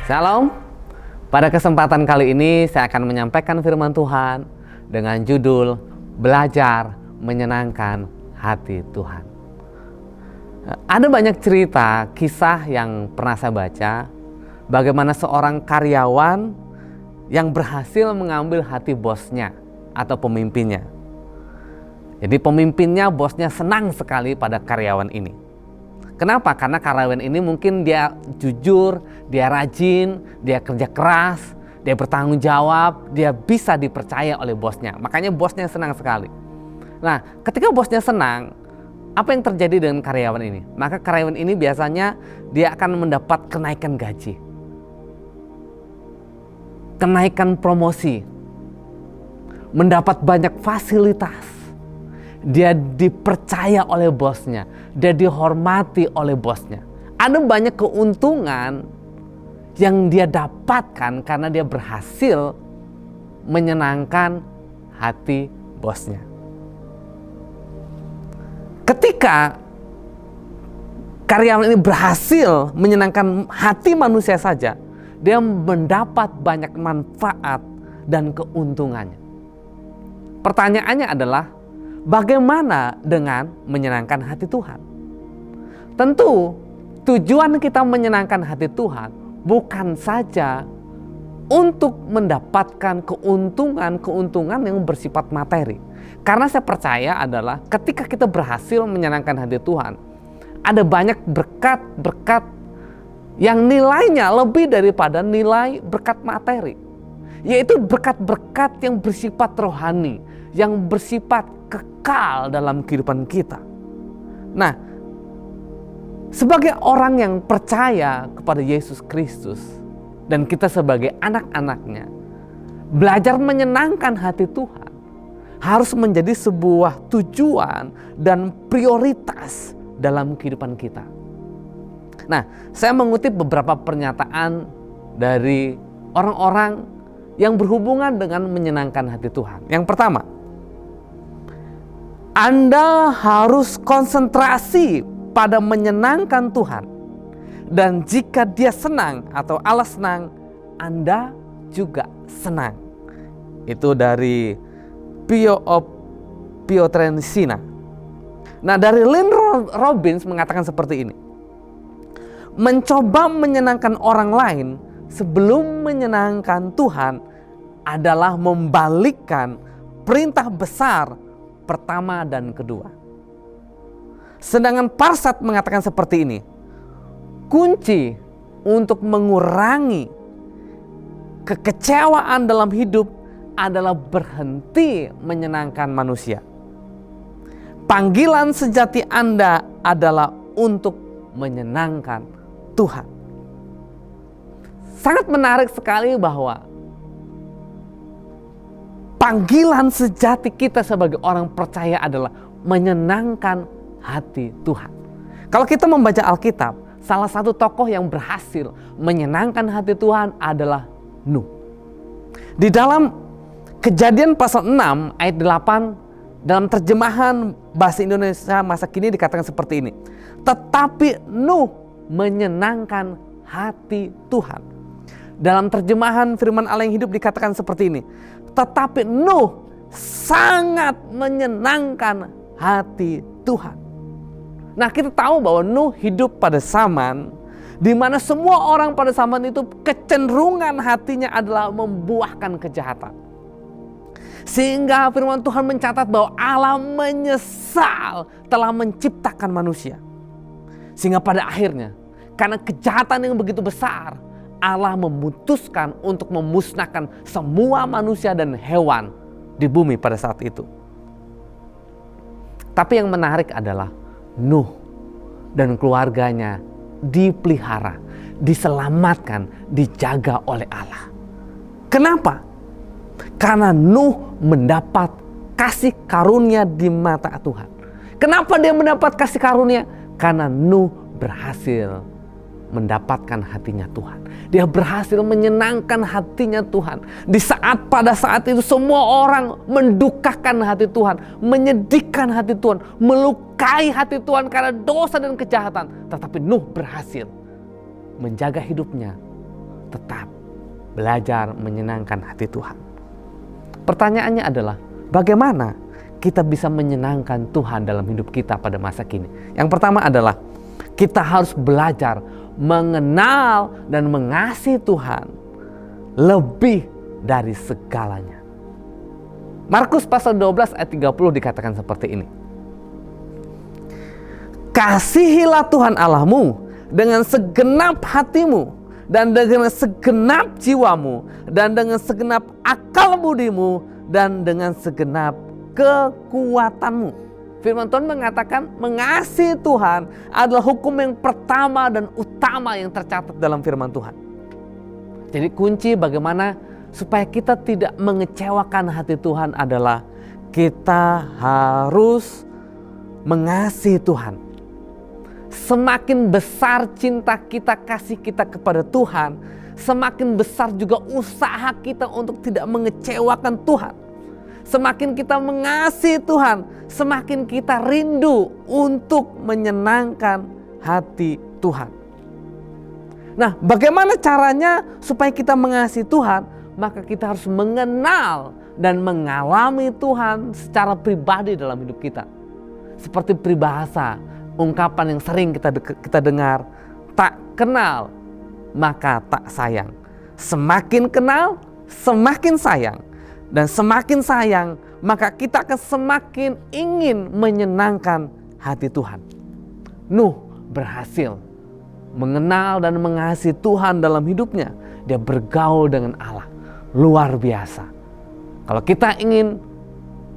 Shalom. Pada kesempatan kali ini saya akan menyampaikan firman Tuhan dengan judul Belajar Menyenangkan Hati Tuhan. Ada banyak cerita, kisah yang pernah saya baca, bagaimana seorang karyawan yang berhasil mengambil hati bosnya atau pemimpinnya. Jadi pemimpinnya, bosnya senang sekali pada karyawan ini. Kenapa? Karena karyawan ini mungkin dia jujur, dia rajin, dia kerja keras, dia bertanggung jawab, dia bisa dipercaya oleh bosnya. Makanya bosnya senang sekali. Nah, ketika bosnya senang, apa yang terjadi dengan karyawan ini? Maka karyawan ini biasanya dia akan mendapat kenaikan gaji, kenaikan promosi, mendapat banyak fasilitas. Dia dipercaya oleh bosnya, dia dihormati oleh bosnya. Ada banyak keuntungan yang dia dapatkan karena dia berhasil menyenangkan hati bosnya. Ketika karyawan ini berhasil menyenangkan hati manusia saja, dia mendapat banyak manfaat dan keuntungannya. Pertanyaannya adalah, bagaimana dengan menyenangkan hati Tuhan? Tentu tujuan kita menyenangkan hati Tuhan bukan saja untuk mendapatkan keuntungan yang bersifat materi. Karena saya percaya adalah ketika kita berhasil menyenangkan hati Tuhan, ada banyak berkat-berkat yang nilainya lebih daripada nilai berkat materi. Yaitu berkat-berkat yang bersifat rohani, yang bersifat kekal dalam kehidupan kita. Nah, sebagai orang yang percaya kepada Yesus Kristus dan kita sebagai anak-anaknya, belajar menyenangkan hati Tuhan harus menjadi sebuah tujuan dan prioritas dalam kehidupan kita. Nah, saya mengutip beberapa pernyataan dari orang-orang yang berhubungan dengan menyenangkan hati Tuhan. Yang pertama, Anda harus konsentrasi pada menyenangkan Tuhan. Dan jika dia senang atau Allah senang, Anda juga senang. Itu dari Pio of Pietrelcina. Nah, dari Lynn Robbins mengatakan seperti ini. Mencoba menyenangkan orang lain sebelum menyenangkan Tuhan adalah membalikkan perintah besar pertama dan kedua. Sedangkan Parsat mengatakan seperti ini. Kunci untuk mengurangi kekecewaan dalam hidup adalah berhenti menyenangkan manusia. Panggilan sejati Anda adalah untuk menyenangkan Tuhan. Sangat menarik sekali bahwa panggilan sejati kita sebagai orang percaya adalah menyenangkan hati Tuhan. Kalau kita membaca Alkitab, salah satu tokoh yang berhasil menyenangkan hati Tuhan adalah Nuh. Di dalam Kejadian pasal 6 ayat 8 dalam terjemahan bahasa Indonesia masa kini dikatakan seperti ini. Tetapi Nuh menyenangkan hati Tuhan. Dalam terjemahan firman Allah yang hidup dikatakan seperti ini. Tetapi Nuh sangat menyenangkan hati Tuhan. Nah, kita tahu bahwa Nuh hidup pada zaman di mana semua orang pada zaman itu kecenderungan hatinya adalah membuahkan kejahatan. Sehingga firman Tuhan mencatat bahwa Allah menyesal telah menciptakan manusia. Sehingga pada akhirnya, karena kejahatan yang begitu besar, Allah memutuskan untuk memusnahkan semua manusia dan hewan di bumi pada saat itu. Tapi yang menarik adalah Nuh dan keluarganya dipelihara, diselamatkan, dijaga oleh Allah. Kenapa? Karena Nuh mendapat kasih karunia di mata Tuhan. Kenapa dia mendapat kasih karunia? Karena Nuh berhasil mendapatkan hatinya Tuhan. Dia berhasil menyenangkan hatinya Tuhan. Pada saat itu semua orang mendukakan hati Tuhan, menyedihkan hati Tuhan, melukai hati Tuhan karena dosa dan kejahatan. Tetapi Nuh berhasil menjaga hidupnya tetap belajar menyenangkan hati Tuhan. Pertanyaannya adalah, bagaimana kita bisa menyenangkan Tuhan dalam hidup kita pada masa kini? Yang pertama adalah kita harus belajar mengenal dan mengasihi Tuhan lebih dari segalanya. Markus pasal 12 ayat 30 dikatakan seperti ini. Kasihilah Tuhan Allahmu dengan segenap hatimu, dan dengan segenap jiwamu, dan dengan segenap akal budimu, dan dengan segenap kekuatanmu. Firman Tuhan mengatakan mengasihi Tuhan adalah hukum yang pertama dan utama yang tercatat dalam firman Tuhan. Jadi kunci bagaimana supaya kita tidak mengecewakan hati Tuhan adalah kita harus mengasihi Tuhan. Semakin besar cinta kita, kasih kita kepada Tuhan, semakin besar juga usaha kita untuk tidak mengecewakan Tuhan. Semakin kita mengasihi Tuhan, semakin kita rindu untuk menyenangkan hati Tuhan. Nah, bagaimana caranya supaya kita mengasihi Tuhan? Maka kita harus mengenal dan mengalami Tuhan secara pribadi dalam hidup kita. Seperti peribahasa, ungkapan yang sering kita dengar, tak kenal maka tak sayang. Semakin kenal, semakin sayang. Dan semakin sayang, maka kita akan semakin ingin menyenangkan hati Tuhan. Nuh berhasil mengenal dan mengasihi Tuhan dalam hidupnya. Dia bergaul dengan Allah. Luar biasa. Kalau kita ingin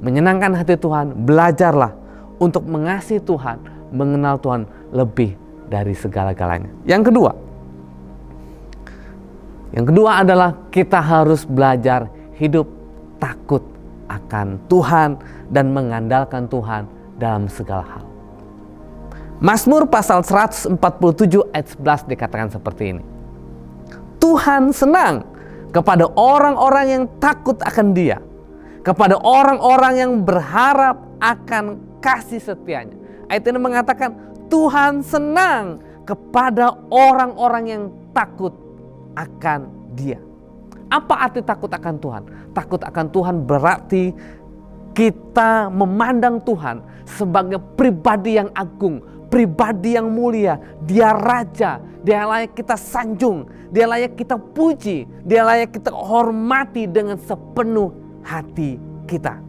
menyenangkan hati Tuhan, belajarlah untuk mengasihi Tuhan, mengenal Tuhan lebih dari segala-galanya. Yang kedua adalah kita harus belajar hidup takut akan Tuhan dan mengandalkan Tuhan dalam segala hal. Mazmur pasal 147 ayat 11 dikatakan seperti ini. Tuhan senang kepada orang-orang yang takut akan Dia, kepada orang-orang yang berharap akan kasih setianya. Ayat ini mengatakan Tuhan senang kepada orang-orang yang takut akan Dia. Apa arti takut akan Tuhan? Takut akan Tuhan berarti kita memandang Tuhan sebagai pribadi yang agung, pribadi yang mulia. Dia raja, Dia layak kita sanjung, Dia layak kita puji, Dia layak kita hormati dengan sepenuh hati kita.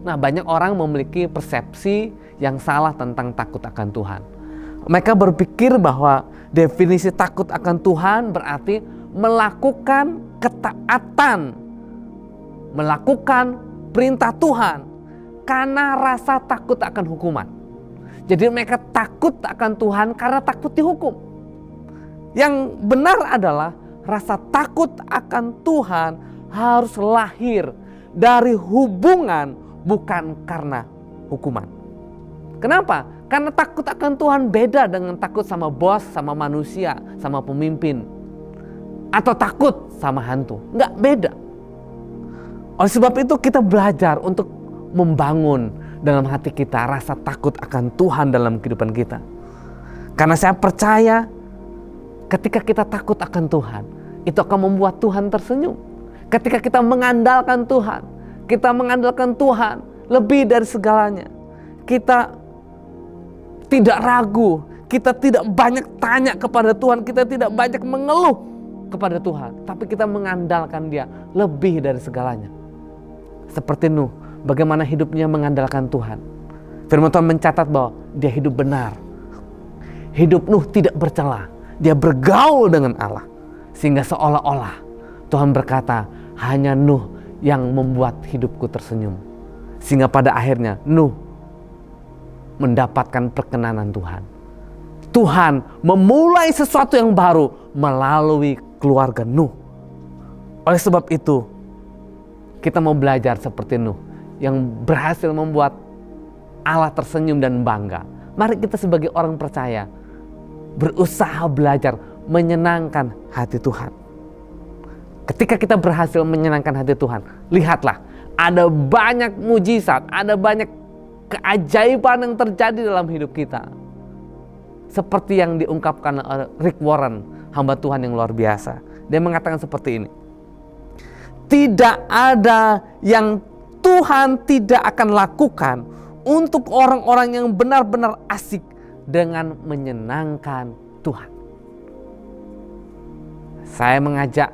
Nah, banyak orang memiliki persepsi yang salah tentang takut akan Tuhan. Mereka berpikir bahwa definisi takut akan Tuhan berarti melakukan ketaatan, melakukan perintah Tuhan karena rasa takut akan hukuman. Jadi mereka takut akan Tuhan karena takut dihukum. Yang benar adalah rasa takut akan Tuhan harus lahir dari hubungan, bukan karena hukuman. Kenapa? Karena takut akan Tuhan beda dengan takut sama bos, sama manusia, sama pemimpin, atau takut sama hantu. Enggak, beda. Oleh sebab itu kita belajar untuk membangun dalam hati kita rasa takut akan Tuhan dalam kehidupan kita. Karena saya percaya ketika kita takut akan Tuhan, itu akan membuat Tuhan tersenyum. Ketika kita mengandalkan Tuhan, kita mengandalkan Tuhan lebih dari segalanya. Kita tidak ragu, kita tidak banyak tanya kepada Tuhan, kita tidak banyak mengeluh kepada Tuhan, tapi kita mengandalkan Dia lebih dari segalanya. Seperti Nuh, bagaimana hidupnya mengandalkan Tuhan. Firman Tuhan mencatat bahwa dia hidup benar. Hidup Nuh tidak bercela. Dia bergaul dengan Allah. Sehingga seolah-olah Tuhan berkata, hanya Nuh yang membuat hidupku tersenyum. Sehingga pada akhirnya Nuh mendapatkan perkenanan Tuhan. Tuhan memulai sesuatu yang baru melalui keluarga Nuh. Oleh sebab itu, kita mau belajar seperti Nuh yang berhasil membuat Allah tersenyum dan bangga. Mari kita sebagai orang percaya berusaha belajar menyenangkan hati Tuhan. Ketika kita berhasil menyenangkan hati Tuhan, lihatlah ada banyak mujizat, ada banyak keajaiban yang terjadi dalam hidup kita. Seperti yang diungkapkan oleh Rick Warren, hamba Tuhan yang luar biasa. Dia mengatakan seperti ini. Tidak ada yang Tuhan tidak akan lakukan untuk orang-orang yang benar-benar asik dengan menyenangkan Tuhan. Saya mengajak,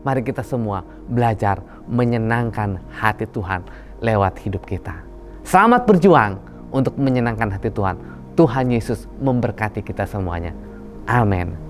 mari kita semua belajar menyenangkan hati Tuhan lewat hidup kita. Selamat berjuang untuk menyenangkan hati Tuhan. Tuhan Yesus memberkati kita semuanya. Amin.